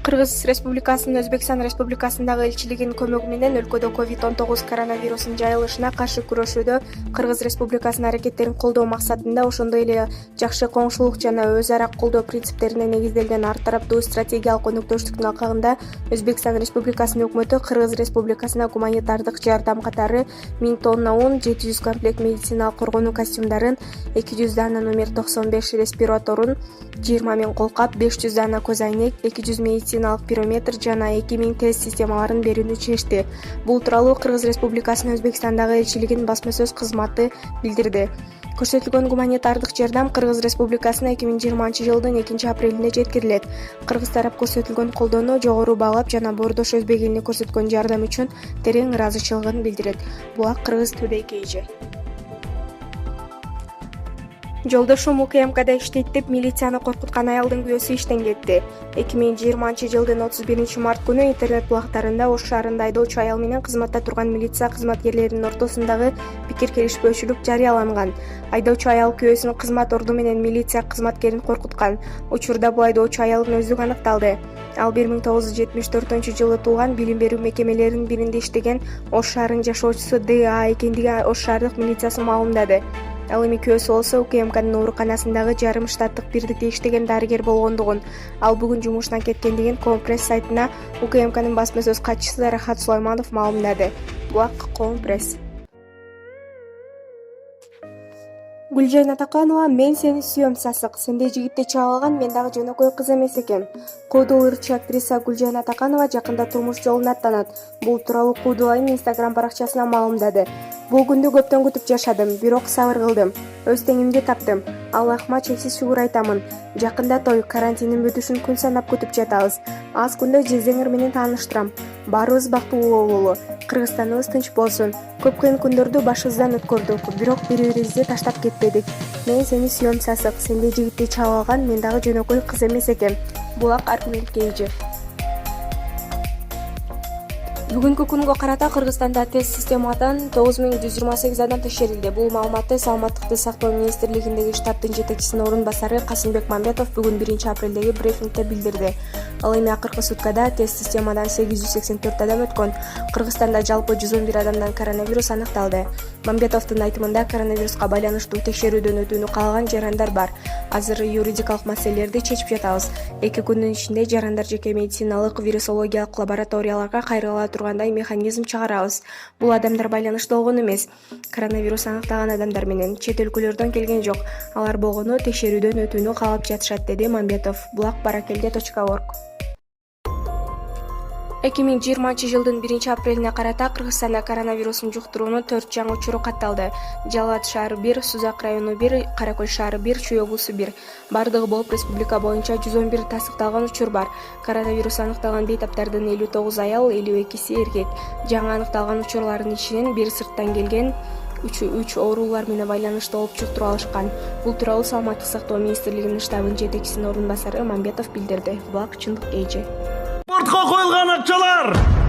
Кыргыз Республикасынын Өзбекстан Республикасындагы элчилигинин көмөгү менен өлкөдө COVID-19 коронавирусунун жайылышына каршы күрөшүүдө Кыргыз Республикасынын аракеттерин колдоо максатында, ошондой эле жакшы коңшулук жана өз ара колдоо принциптерине негизделген ар тараптуу стратегиялык өнөктөштүктүн акагында Өзбекстан Республикасынын өкмөтү Кыргыз Республикасына гуманитардык жардам катары 1000 тонна ун, 700 комплект медициналык коргонуу костюмдарын, 200 дана номер 95 респираторун, 20 000 колкап, 500 дана көз айнек, 200 медициналык пирометр жана 2000 тест системаларын берүүнү чечти. Бул тууралуу Кыргыз Республикасынын Өзбекстандагы элчилигинин басма сөз кызматы билдирди. Көрсөтүлгөн гуманитардык жардам Кыргыз Республикасына 2020 жылдын 2-апрелинде жеткирилет. Кыргыз тарап көрсөтүлгөн колдоону жогору баалап жана боордош өзбек элине көрсөткөн жардам үчүн терең ыраазычылыгын билдирет. Булак Кыргыз Today KG. Жолдошум УКМКда иштейт деп милицияны коркуткан аялдын күйөөсү иштен кетти. 2020 жылдын 31 март күнү интернет булактарында Ош шаарында айдоочу аял менен кызматта турган милиция кызматкерлеринин ортосундагы пикир келишпөөчүлүк жарыяланган. Айдоочу аял күйөөсүнүн кызмат орду менен милиция кызматкерин коркуткан. Учурда бул айдоочу аялдын өздүгү аныкталды. Ал 1974 жылы туулган, билим берүү мекемелеринин биринде иштеген Ош шаарынын жашоочусу ДА экендиги Ош шаардык милициясы маалымдады. Ал эми күйөөсү болсо УКМКнын ооруканасындагы жарым штаттык бирдикте иштеген дарыгер болгондугун, ал бүгүн жумуштан кеткендигин Коом-пресс сайтына УКМКнын басма сөз катчысы Рахат Сулайманов маалымдады. Булак Коом-пресс. Гүлжан Атаканова: мен сени сүйөм сасык, сендей жигитти чаап алган мен дагы жөнөкөй кыз эмес экем. Куудул ырчы актриса Гүлжан Атаканова жакында турмуш жолун аттанат. Бул тууралуу Куудул айнын Instagram баракчасына маалымдады. Бул күндү көптөн күтүп жашадым, бирок сабыр кылдым. Өз теңимди таптым. Аллахыма чексиз шүгүр айтамын. Жакында той, карантиндин бүтүшүн күн санап күтүп жатабыз. Аз күндө жездеңер менен тааныштырам. Баарыбыз бактылуу бололу. Кыргызстаныбыз тынч болсун. Көп кыйын күндөрдү башыбыздан өткөрдүк, бирок бири-бирибизди таштап кетпедик. Мен сени сүйөм сасык, сендей жигитти чаап алган мен дагы жөнөкөй кыз эмес экем. Булак Аркмел KG. Бүгүнкү күнгө карата Кыргызстанда тест системадан 9128 адам текшерилди. Бул маалыматты Саламаттыкты сактоо министрлигиндеги штабтын жетекчисинин орун басары Касымбек Мамбетов бүгүн 1-апрелдеги брифингде билдирди. Ал эми акыркы суткада тест системадан 884 адам өткөн. Кыргызстанда жалпы 111 адамдан коронавирус аныкталды. Мамбетовдун айтымында коронавируска байланыштуу текшерүүдөн өтүүнү каалаган жарандар бар. Азыр юридикалык маселелерди чечип жатабыз. 2 күндүн ичинде жарандар жеке медициналык вирусологиялык лабораторияларга кайрыла тургандай механизм чыгарабыз. Бул адамдар байланыштуу болгон эмес. Коронавирус аныкталган адамдар менен чет өлкөлөрдөн келген жок. Алар болгону текшерүүдөн өтүүнү каалап жатышат, деди Мамбетов. Булак Баракелде.org. 2020 жылдын 1-апрелине карата Кыргызстанда коронавирустун жуктуруунун 4 жаңы учуру катталды. Жалал шаары 1, Сузак району 1, Каракөл шаары 1, Чүй облусу 1. Бардыгы болуп республика боюнча 111 тастыкталган учур бар. Коронавирус аныкталган бейтаптардын 59 аял, 52 эркек. Жаңы аныкталган учурлардын ичинен бир сырттан келген 3 оорулар менен байланыштуу болуп жуктуруп алышкан. Бул тууралуу Саламаттык сактоо министрлигинин штабынын жетекчисинин орун басары Мамбетов билдирди. Булак Чындык KG. Спортко коюлган акчалар